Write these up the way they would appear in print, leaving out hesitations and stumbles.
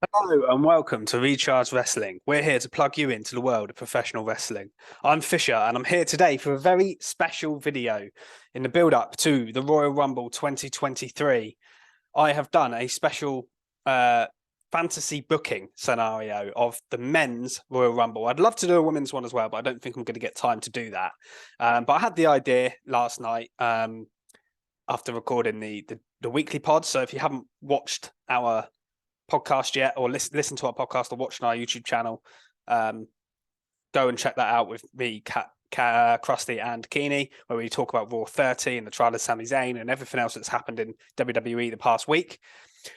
Hello and welcome to Recharge Wrestling. We're here to plug you into the world of professional wrestling. I'm Fisher and I'm here today for a very special video in the build up to the Royal Rumble 2023. I have done a special fantasy booking scenario of the men's Royal Rumble. I'd love to do a women's one as well, but I don't think I'm going to get time to do that. But I had the idea last night after recording the weekly pod. So if you haven't watched our podcast yet, or listen to our podcast, or watch on our YouTube channel, go and check that out with me, Krusty, and Keeney, where we talk about Raw 30 and the trial of Sami Zayn and everything else that's happened in WWE the past week.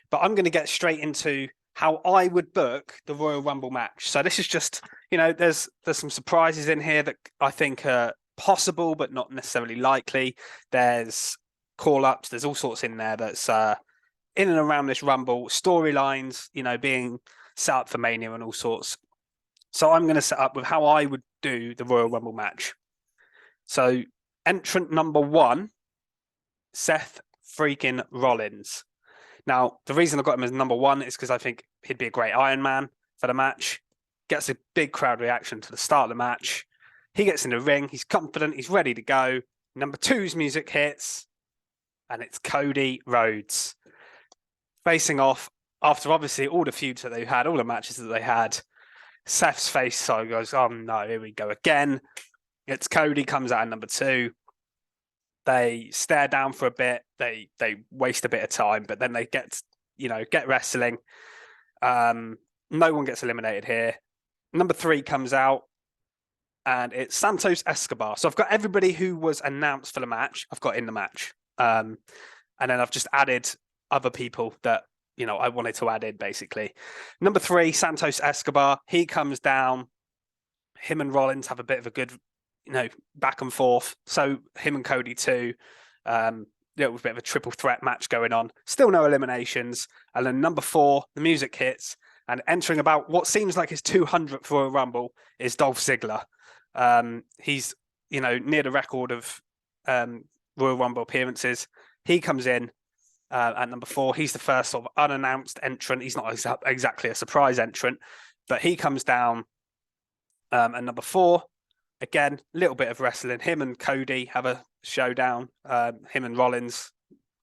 But I'm going to get straight into how I would book the Royal Rumble match. So this is just, there's some surprises in here that I think are possible, but not necessarily likely. There's call-ups. There's all sorts in there that's in and around this Rumble, storylines, being set up for Mania and all sorts. So I'm going to set up with how I would do the Royal Rumble match. So entrant number 1, Seth freaking Rollins. Now, the reason I got him as number 1 is because I think he'd be a great Iron Man for the match. Gets a big crowd reaction to the start of the match. He gets in the ring. He's confident. He's ready to go. Number 2's music hits. And it's Cody Rhodes facing off after obviously all the feuds that they had, all the matches that they had. Seth's face so goes, oh no, here we go again. It's Cody comes out at number 2. They stare down for a bit. They waste a bit of time, but then they get wrestling. No one gets eliminated here. Number 3 comes out, and it's Santos Escobar. So I've got everybody who was announced for the match. I've got in the match, and then I've just added other people that I wanted to add in. Basically, number 3, Santos Escobar. He comes down. Him and Rollins have a bit of a good, back and forth. So him and Cody too. With a bit of a triple threat match going on. Still no eliminations. And then number 4, the music hits, and entering about what seems like his 200th Royal Rumble is Dolph Ziggler. He's near the record of Royal Rumble appearances. He comes in at number 4. He's the first sort of unannounced entrant. He's not exactly a surprise entrant, but he comes down at number 4. Again, a little bit of wrestling. Him and Cody have a showdown. Him and Rollins,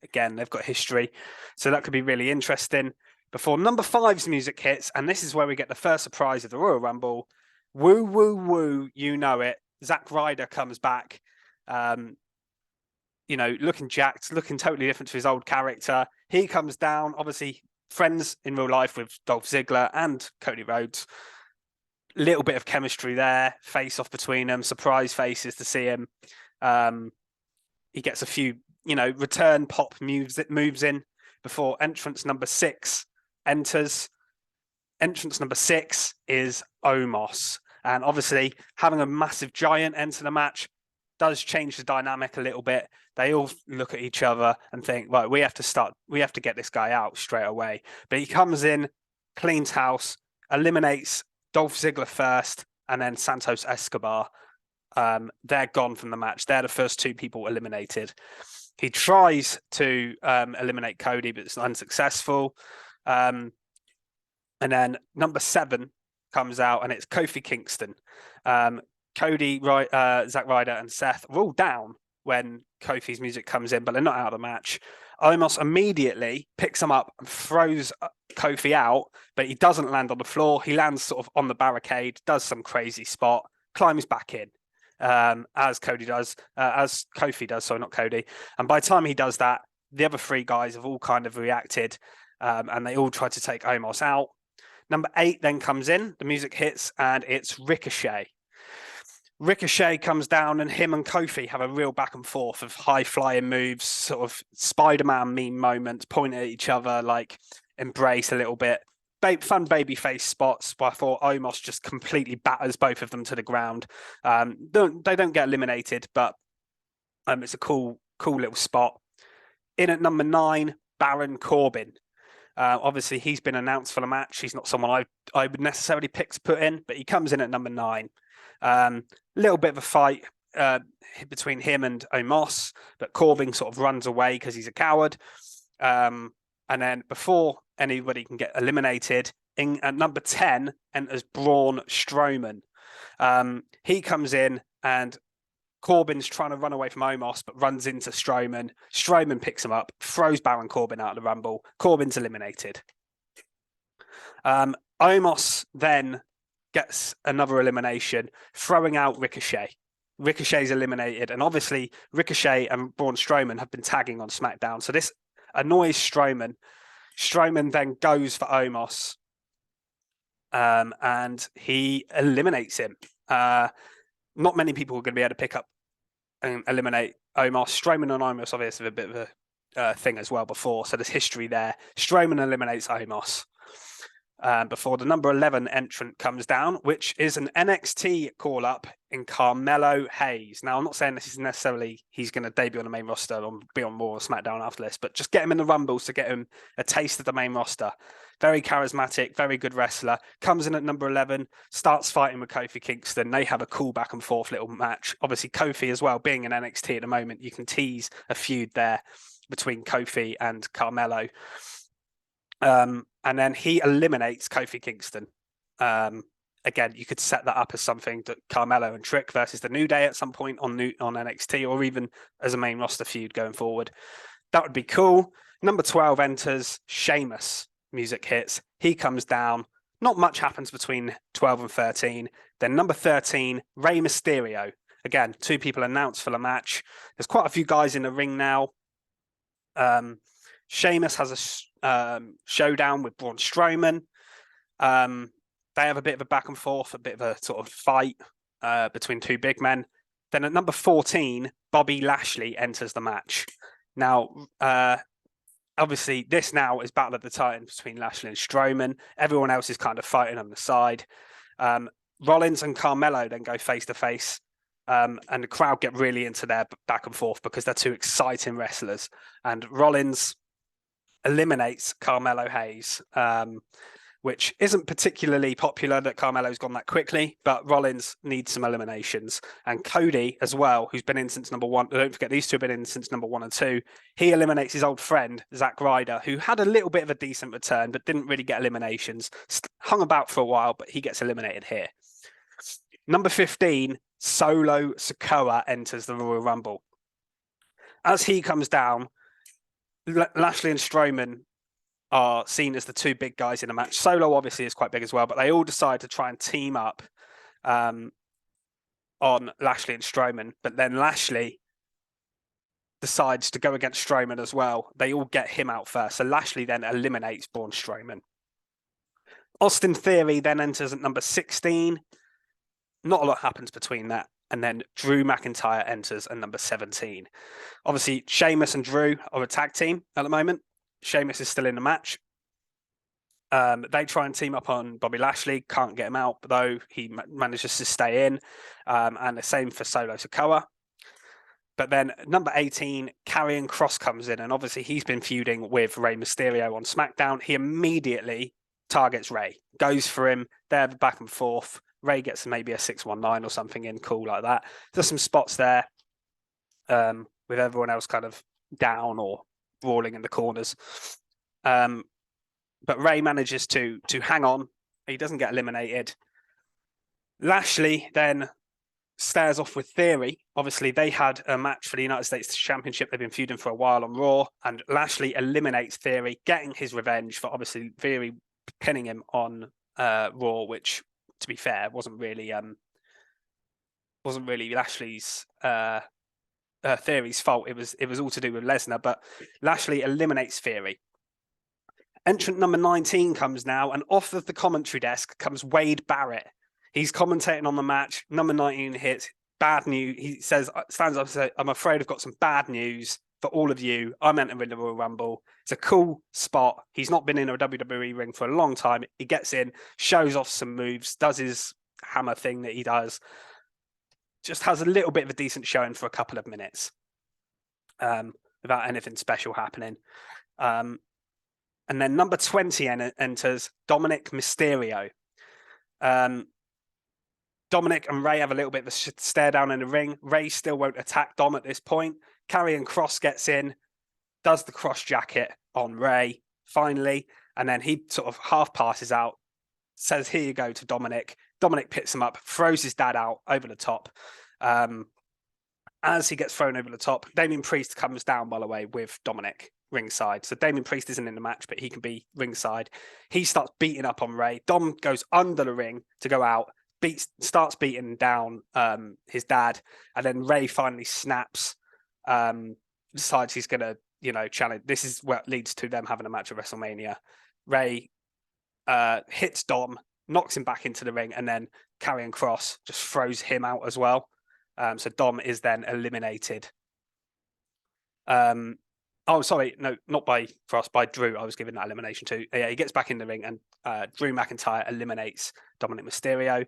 again, they've got history. So that could be really interesting. Before number 5's music hits, and this is where we get the first surprise of the Royal Rumble. Woo, woo, woo, you know it. Zack Ryder comes back. Looking jacked, looking totally different to his old character. He comes down, obviously friends in real life with Dolph Ziggler and Cody Rhodes. Little bit of chemistry there, face off between them, surprise faces to see him. He gets a few, return pop moves in before entrance number 6 enters. Entrance number 6 is Omos. And obviously having a massive giant enter the match does change the dynamic a little bit. They all look at each other and think, right, we have to get this guy out straight away. But he comes in, cleans house, eliminates Dolph Ziggler first, and then Santos Escobar. They're gone from the match. They're the first 2 people eliminated. He tries to eliminate Cody, but it's unsuccessful. And then number 7 comes out, and it's Kofi Kingston. Cody, Zack Ryder, and Seth are all down when Kofi's music comes in, but they're not out of the match. Omos immediately picks him up and throws Kofi out, but he doesn't land on the floor. He lands sort of on the barricade, does some crazy spot, climbs back in, as Kofi does. Sorry, not Cody. And by the time he does that, the other 3 guys have all kind of reacted, and they all try to take Omos out. Number 8 then comes in, the music hits, and it's Ricochet. Ricochet comes down, and him and Kofi have a real back and forth of high-flying moves, sort of Spider-Man meme moments, pointing at each other, like embrace a little bit. Fun babyface spots, but I thought Omos just completely batters both of them to the ground. They don't get eliminated, but it's a cool little spot. In at number 9, Baron Corbin. Obviously, he's been announced for the match. He's not someone I would necessarily pick to put in, but he comes in at number 9. Little bit of a fight between him and Omos, but Corbin sort of runs away because he's a coward. And then before anybody can get eliminated, At number 10 enters Braun Strowman. He comes in and Corbin's trying to run away from Omos, but runs into Strowman. Strowman picks him up, throws Baron Corbin out of the Rumble. Corbin's eliminated. Omos then gets another elimination, throwing out Ricochet. Ricochet's eliminated, and obviously Ricochet and Braun Strowman have been tagging on SmackDown, so this annoys Strowman. Strowman then goes for Omos, and he eliminates him. Not many people are going to be able to pick up and eliminate Omos. Strowman and Omos obviously have a bit of a thing as well before, so there's history there. Strowman eliminates Omos before the number 11 entrant comes down, which is an NXT call-up in Carmelo Hayes. Now, I'm not saying this is necessarily he's going to debut on the main roster and be on Raw or SmackDown after this, but just get him in the Rumbles to get him a taste of the main roster. Very charismatic, very good wrestler. Comes in at number 11, starts fighting with Kofi Kingston. They have a cool back and forth little match. Obviously, Kofi as well, being in NXT at the moment, you can tease a feud there between Kofi and Carmelo. And then he eliminates Kofi Kingston. Again, you could set that up as something that Carmelo and Trick versus the New Day at some point on NXT, or even as a main roster feud going forward. That would be cool. Number 12 enters Sheamus. Music hits. He comes down. Not much happens between 12 and 13. Then number 13, Rey Mysterio. Again, 2 people announced for the match. There's quite a few guys in the ring now. Sheamus has a showdown with Braun Strowman. They have a bit of a back and forth, a bit of a sort of fight between 2 big men. Then at number 14, Bobby Lashley enters the match. Now, obviously, this now is Battle of the Titans between Lashley and Strowman. Everyone else is kind of fighting on the side. Rollins and Carmelo then go face to face. And the crowd get really into their back and forth because they're 2 exciting wrestlers. And Rollins eliminates Carmelo Hayes, which isn't particularly popular that Carmelo's gone that quickly, but Rollins needs some eliminations. And Cody as well, who's been in since number 1. Don't forget, these 2 have been in since number 1 and 2. He eliminates his old friend, Zack Ryder, who had a little bit of a decent return, but didn't really get eliminations. Hung about for a while, but he gets eliminated here. Number 15, Solo Sikoa enters the Royal Rumble. As he comes down, Lashley and Strowman are seen as the 2 big guys in the match. Solo obviously is quite big as well, but they all decide to try and team up on Lashley and Strowman. But then Lashley decides to go against Strowman as well. They all get him out first. So Lashley then eliminates Braun Strowman. Austin Theory then enters at number 16. Not a lot happens between that. And then Drew McIntyre enters at number 17. Obviously, Sheamus and Drew are a tag team at the moment. Sheamus is still in the match. They try and team up on Bobby Lashley. Can't get him out, though he manages to stay in. And the same for Solo Sikoa. But then number 18, Karrion Kross comes in. And obviously, he's been feuding with Rey Mysterio on SmackDown. He immediately targets Rey. Goes for him. They're back and forth. Rey gets maybe a 619 or something in, cool like that. There's some spots there with everyone else kind of down or brawling in the corners. But Rey manages to hang on. He doesn't get eliminated. Lashley then stares off with Theory. Obviously, they had a match for the United States Championship. They've been feuding for a while on Raw. And Lashley eliminates Theory, getting his revenge for obviously Theory pinning him on Raw, which, to be fair, wasn't really Lashley's Theory's fault. It was all to do with Lesnar, but Lashley eliminates Theory. Entrant number 19 comes now, and off of the commentary desk comes Wade Barrett. He's commentating on the match. Number 19 hits. Bad news. He says, stands up and says, "I'm afraid I've got some bad news for all of you. I'm entering the Royal Rumble." It's a cool spot. He's not been in a WWE ring for a long time. He gets in, shows off some moves, does his hammer thing that he does. Just has a little bit of a decent showing for a couple of minutes without anything special happening. And then number 20 enters Dominic Mysterio. Dominic and Rey have a little bit of a stare down in the ring. Rey still won't attack Dom at this point. Karrion Kross gets in, does the cross jacket on Rey, finally, and then he sort of half passes out. says, "Here you go," to Dominic. Dominic picks him up, throws his dad out over the top. As he gets thrown over the top, Damian Priest comes down, by the way, with Dominic ringside. So Damian Priest isn't in the match, but he can be ringside. He starts beating up on Ray. Dom goes under the ring to go out, starts beating down his dad, and then Ray finally snaps, decides he's going to, challenge. This is what leads to them having a match at WrestleMania. Ray hits Dom, knocks him back into the ring, and then Karrion Kross just throws him out as well. So Dom is then eliminated. Oh, sorry, no, not by Kross, by Drew. I was given that elimination too. Yeah, he gets back in the ring, and Drew McIntyre eliminates Dominic Mysterio.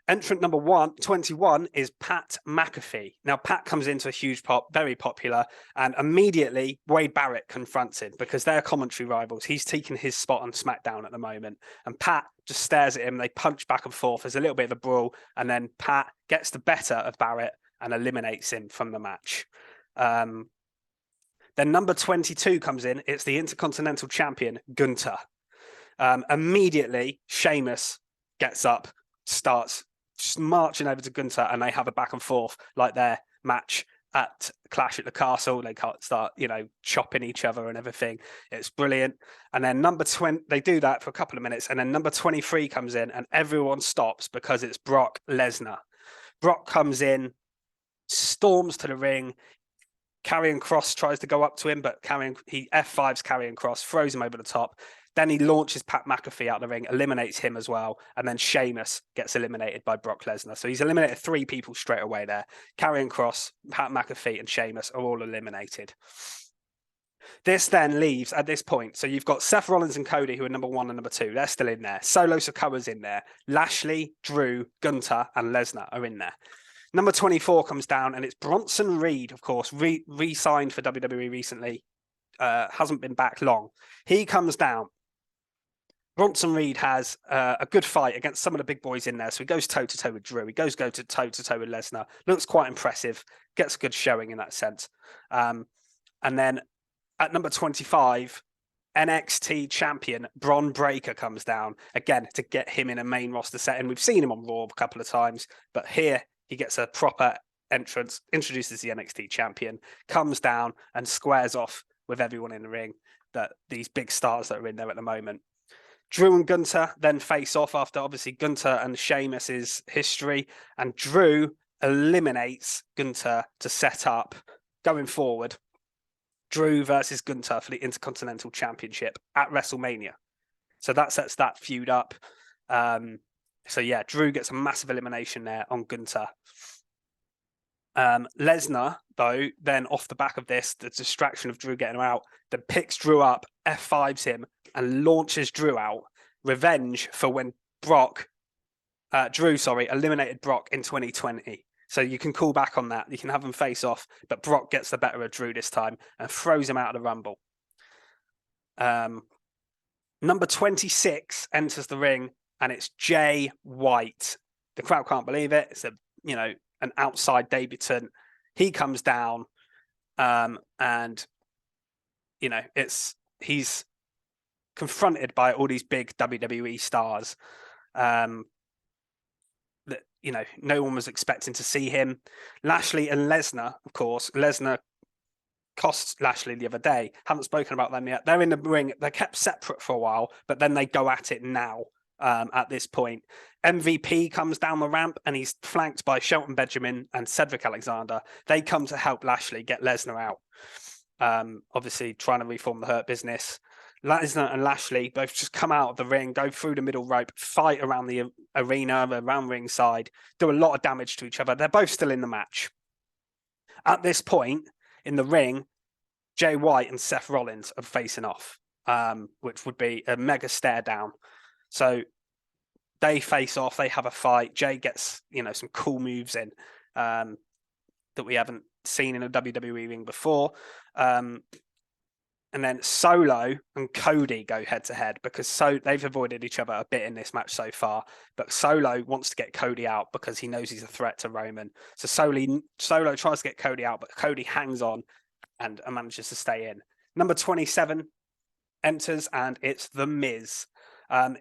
Entrant number 21 is Pat McAfee. Now, Pat comes into a huge pop, very popular, and immediately Wade Barrett confronts him because they're commentary rivals. He's taking his spot on SmackDown at the moment, and Pat just stares at him. They punch back and forth. There's a little bit of a brawl, and then Pat gets the better of Barrett and eliminates him from the match. Then number 22 comes in. It's the Intercontinental Champion, Gunther. Immediately, Sheamus gets up, starts just marching over to Gunther, and they have a back and forth like their match at Clash at the Castle. They can't start, chopping each other and everything. It's brilliant. And then number 20, they do that for a couple of minutes, and then number 23 comes in, and everyone stops because it's Brock Lesnar. Brock comes in, storms to the ring. Karrion Kross tries to go up to him, but he F5s Karrion Kross, throws him over the top. Then he launches Pat McAfee out of the ring, eliminates him as well, and then Sheamus gets eliminated by Brock Lesnar. So he's eliminated 3 people straight away there. Karrion Kross, Pat McAfee, and Sheamus are all eliminated. This then leaves at this point. So you've got Seth Rollins and Cody, who are number 1 and number 2. They're still in there. Solo Sikoa's in there. Lashley, Drew, Gunther, and Lesnar are in there. Number 24 comes down, and it's Bronson Reed, of course, re-signed for WWE recently. Hasn't been back long. He comes down. Bronson Reed has a good fight against some of the big boys in there. So he goes toe-to-toe with Drew. He goes toe-to-toe with Lesnar. Looks quite impressive. Gets a good showing in that sense. And then at number 25, NXT champion Bron Breakker comes down, again, to get him in a main roster setting. We've seen him on Raw a couple of times, but here he gets a proper entrance, introduces the NXT champion, comes down and squares off with everyone in the ring, these big stars that are in there at the moment. Drew and Gunther then face off after, obviously, Gunther and Sheamus's history, and Drew eliminates Gunther to set up, going forward, Drew versus Gunther for the Intercontinental Championship at WrestleMania. So that sets that feud up. So yeah, Drew gets a massive elimination there on Gunther. Lesnar, though, then off the back of this, the distraction of Drew getting him out, then picks Drew up, F5s him, and launches Drew out. Revenge for when Drew eliminated Brock in 2020. So you can call back on that. You can have them face off, but Brock gets the better of Drew this time and throws him out of the Rumble. Number 26 enters the ring, and it's Jay White. The crowd can't believe it. It's an outside debutant. He comes down, and he's confronted by all these big WWE stars that no one was expecting to see him. Lashley and Lesnar, of course. Lesnar cost Lashley the other day. Haven't spoken about them yet. They're in the ring. They're kept separate for a while, but then they go at it now. At this point, MVP comes down the ramp, and he's flanked by Shelton Benjamin and Cedric Alexander. They come to help Lashley get Lesnar out. Obviously, trying to reform the Hurt Business. Lesnar and Lashley both just come out of the ring, go through the middle rope, fight around the arena, around ringside, do a lot of damage to each other. They're both still in the match. At this point in the ring, Jay White and Seth Rollins are facing off, which would be a mega stare down. So they face off, they have a fight. Jay gets, some cool moves in that we haven't seen in a WWE ring before. And then Solo and Cody go head to head because they've avoided each other a bit in this match so far. But Solo wants to get Cody out because he knows he's a threat to Roman. So Solo tries to get Cody out, but Cody hangs on and manages to stay in. Number 27 enters, and it's The Miz.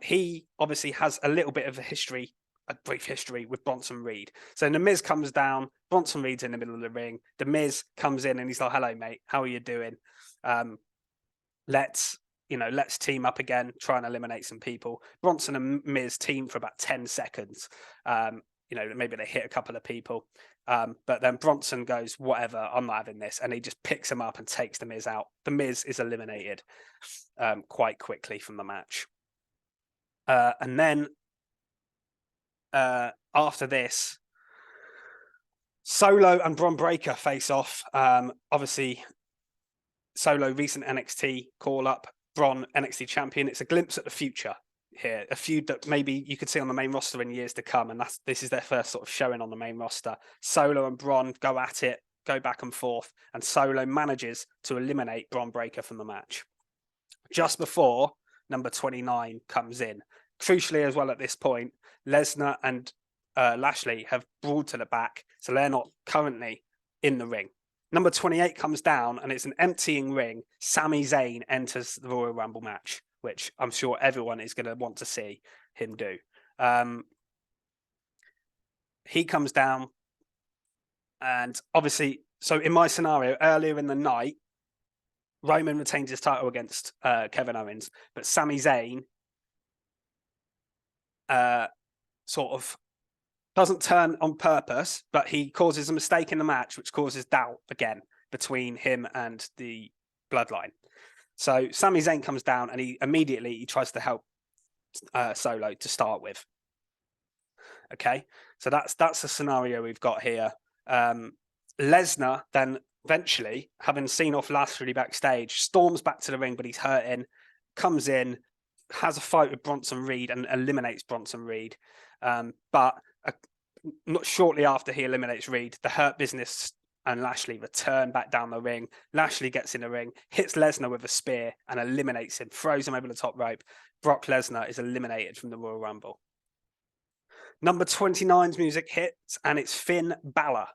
He obviously has a little bit of a brief history with Bronson Reed. So The Miz comes down, Bronson Reed's in the middle of the ring. The Miz comes in and he's like, "Hello, mate. How are you doing? Let's team up again, try and eliminate some people." Bronson and Miz team for about 10 seconds. Maybe they hit a couple of people. But then Bronson goes, "Whatever, I'm not having this." And he just picks him up and takes The Miz out. The Miz is eliminated quite quickly from the match. And then after this, Solo and Bron Breakker face off. Obviously, Solo, recent NXT call-up, Bron, NXT champion. It's a glimpse at the future here, a feud that maybe you could see on the main roster in years to come, and this is their first sort of showing on the main roster. Solo and Bron go at it, go back and forth, and Solo manages to eliminate Bron Breakker from the match. Just before number 29 comes in. Crucially as well at this point, Lesnar and Lashley have brawled to the back, so they're not currently in the ring. Number 28 comes down, and it's an emptying ring. Sami Zayn enters the Royal Rumble match, which I'm sure everyone is going to want to see him do. He comes down, and obviously, so in my scenario, earlier in the night, Roman retains his title against Kevin Owens, but Sami Zayn sort of doesn't turn on purpose, but he causes a mistake in the match, which causes doubt again between him and the Bloodline. So Sami Zayn comes down and he immediately tries to help Solo to start with. Okay, so that's the scenario we've got here. Lesnar then eventually, having seen off Lashley backstage, storms back to the ring, but he's hurting, comes in, has a fight with Bronson Reed and eliminates Bronson Reed. But not shortly after he eliminates Reed, the Hurt Business and Lashley return back down the ring. Lashley gets in the ring, hits Lesnar with a spear and eliminates him, throws him over the top rope. Brock Lesnar is eliminated from the Royal Rumble. Number 29's music hits, and it's Finn Balor.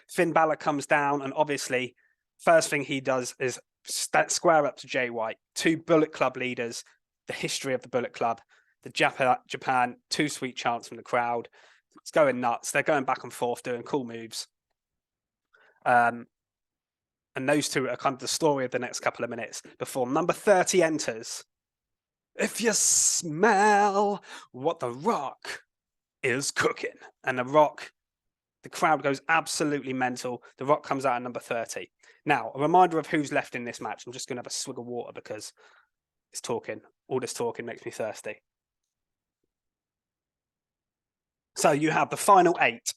Finn Balor comes down, and obviously, first thing he does is square up to Jay White, two Bullet Club leaders, the history of the Bullet Club, the Japan, two sweet chants from the crowd. It's going nuts. They're going back and forth, doing cool moves. And those two are kind of the story of the next couple of minutes before number 30 enters. If you smell what The Rock is cooking. And the crowd goes absolutely mental. The Rock comes out at number 30. Now, a reminder of who's left in this match. I'm just going to have a swig of water because it's talking. All this talking makes me thirsty. So you have the final 8.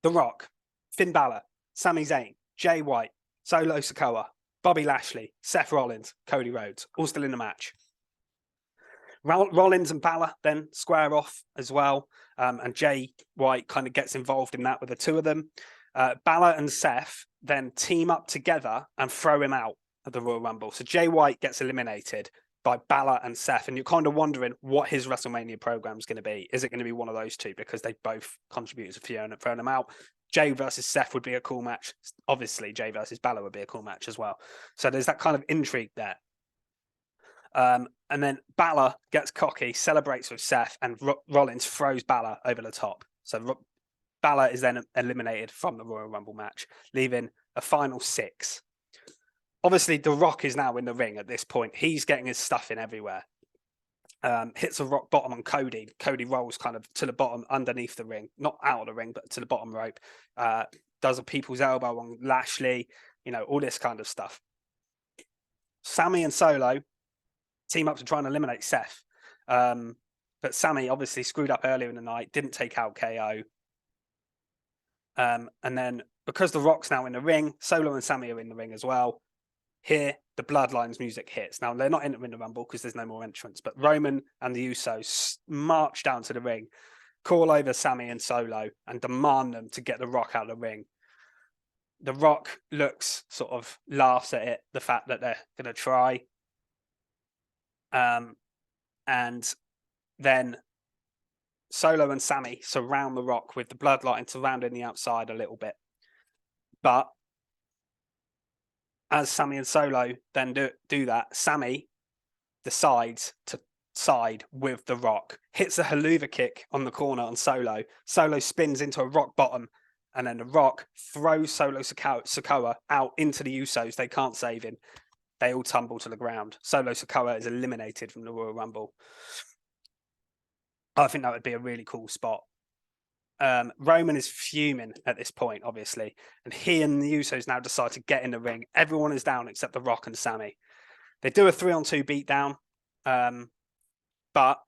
The Rock, Finn Balor, Sami Zayn, Jay White, Solo Sikoa, Bobby Lashley, Seth Rollins, Cody Rhodes, all still in the match. Rollins and Balor then square off as well, and Jay White kind of gets involved in that with the two of them. Balor and Seth then team up together and throw him out of the Royal Rumble. So Jay White gets eliminated by Balor and Seth, and you're kind of wondering what his WrestleMania program is going to be. Is it going to be one of those two because they both contributed to throwing them out? Jay versus Seth would be a cool match. Obviously, Jay versus Balor would be a cool match as well. So there's that kind of intrigue there. And then Balor gets cocky, celebrates with Seth, and Rollins throws Balor over the top. So Balor is then eliminated from the Royal Rumble match, leaving a final 6. Obviously, The Rock is now in the ring at this point. He's getting his stuff in everywhere. Hits a rock bottom on Cody. Cody rolls kind of to the bottom underneath the ring, not out of the ring, but to the bottom rope. Does a people's elbow on Lashley, all this kind of stuff. Sami and Solo team up to try and eliminate Seth. But Sami obviously screwed up earlier in the night, didn't take out KO. And then because The Rock's now in the ring, Solo and Sami are in the ring as well. Here, the Bloodlines music hits. Now, they're not in the Rumble because there's no more entrants, but Roman and the Usos march down to the ring, call over Sami and Solo, and demand them to get The Rock out of the ring. The Rock laughs at it, the fact that they're going to try. And then Solo and Sami surround The Rock with the Bloodline surrounding the outside a little bit. But as Sami and Solo then do that, Sami decides to side with the Rock, hits a haluva kick on the corner on Solo. Solo spins into a rock bottom, and then the Rock throws Solo Sikoa out into the Usos. They can't save him. They all tumble to the ground. Solo Sikoa is eliminated from the Royal Rumble. I think that would be a really cool spot. Roman is fuming at this point, obviously, and he and the Usos now decide to get in the ring. Everyone is down except The Rock and Sammy. They do a 3-on-2 beatdown, but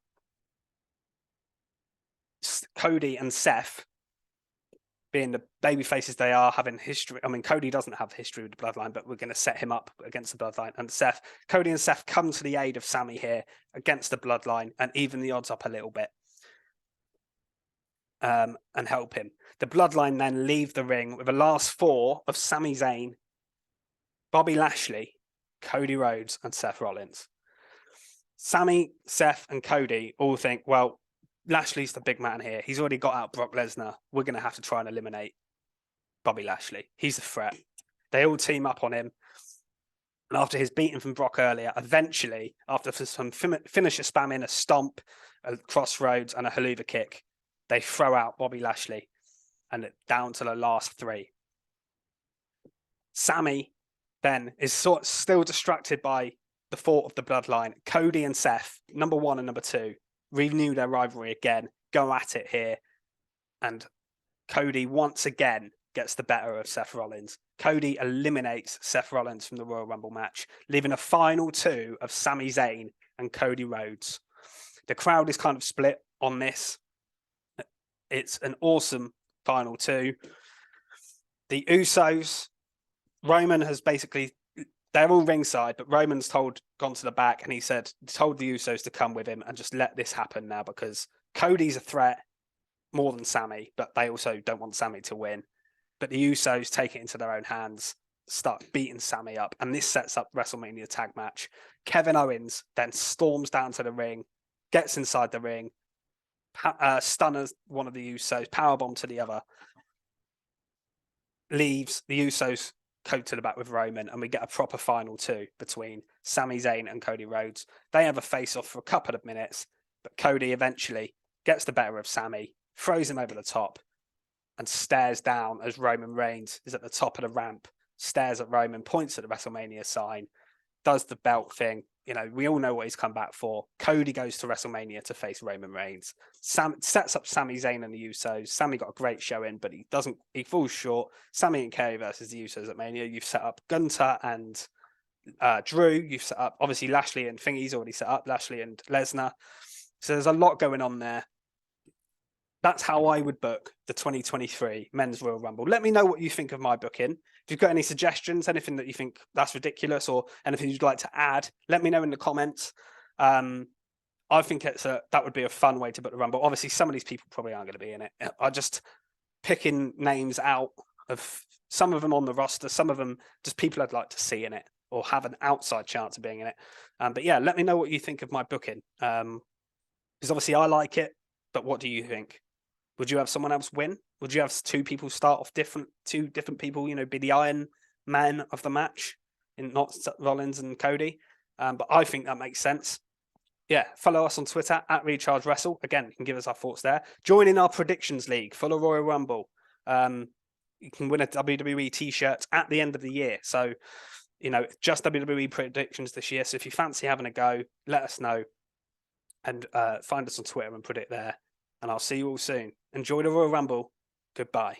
Cody and Seth, being the baby faces they are, having history. I mean, Cody doesn't have history with the Bloodline, but we're going to set him up against the Bloodline. And Cody and Seth come to the aid of Sammy here against the Bloodline and even the odds up a little bit. And help him. The Bloodline then leave the ring with a last four of Sami Zayn, Bobby Lashley, Cody Rhodes, and Seth Rollins. Sammy, Seth, and Cody all think, well, Lashley's the big man here. He's already got out Brock Lesnar. We're going to have to try and eliminate Bobby Lashley. He's the threat. They all team up on him. And after his beating from Brock earlier, eventually, after some finisher spamming, a stomp, a crossroads, and a haluva kick, they throw out Bobby Lashley and down to the last three. Sammy then is still distracted by the thought of the Bloodline. Cody and Seth, number 1 and number 2, renew their rivalry again, go at it here. And Cody once again gets the better of Seth Rollins. Cody eliminates Seth Rollins from the Royal Rumble match, leaving a final 2 of Sami Zayn and Cody Rhodes. The crowd is kind of split on this. It's an awesome final 2. The Usos, Roman has basically, they're all ringside, but Roman's gone to the back and he told the Usos to come with him and just let this happen now because Cody's a threat more than Sammy, but they also don't want Sammy to win. But the Usos take it into their own hands, start beating Sammy up, and this sets up WrestleMania tag match. Kevin Owens then storms down to the ring, gets inside the ring, stunners one of the Usos, powerbomb to the other, leaves the Usos coat to the back with Roman, and we get a proper final 2 between Sami Zayn and Cody Rhodes. They have a face-off for a couple of minutes, but Cody eventually gets the better of Sammy, throws him over the top, and stares down as Roman Reigns is at the top of the ramp, stares at Roman, points at the WrestleMania sign, does the belt thing. You know, we all know what he's come back for. Cody goes to WrestleMania to face Roman Reigns. Sets up Sami Zayn and the Usos. Sammy got a great showing, but he falls short. Sammy and Kerry versus the Usos at Mania. You've set up Gunter and Drew. You've set up, obviously, Lashley and Thingy's already set up, Lashley and Lesnar. So there's a lot going on there. That's how I would book the 2023 Men's Royal Rumble. Let me know what you think of my booking. If you've got any suggestions, anything that you think that's ridiculous or anything you'd like to add, let me know in the comments. I think that would be a fun way to book the Rumble. Obviously, some of these people probably aren't going to be in it. I'm just picking names out of some of them on the roster, some of them just people I'd like to see in it or have an outside chance of being in it. But yeah, let me know what you think of my booking. Because obviously I like it, but what do you think? Would you have someone else win? Would you have 2 people start off two different people, be the Iron Man of the match, and not Rollins and Cody? But I think that makes sense. Yeah, follow us on Twitter at Recharge Wrestle. Again, you can give us our thoughts there. Join in our predictions league for the Royal Rumble. You can win a WWE t-shirt at the end of the year. So, just WWE predictions this year. So if you fancy having a go, let us know and find us on Twitter and put it there. And I'll see you all soon. Enjoy the Royal Rumble. Goodbye.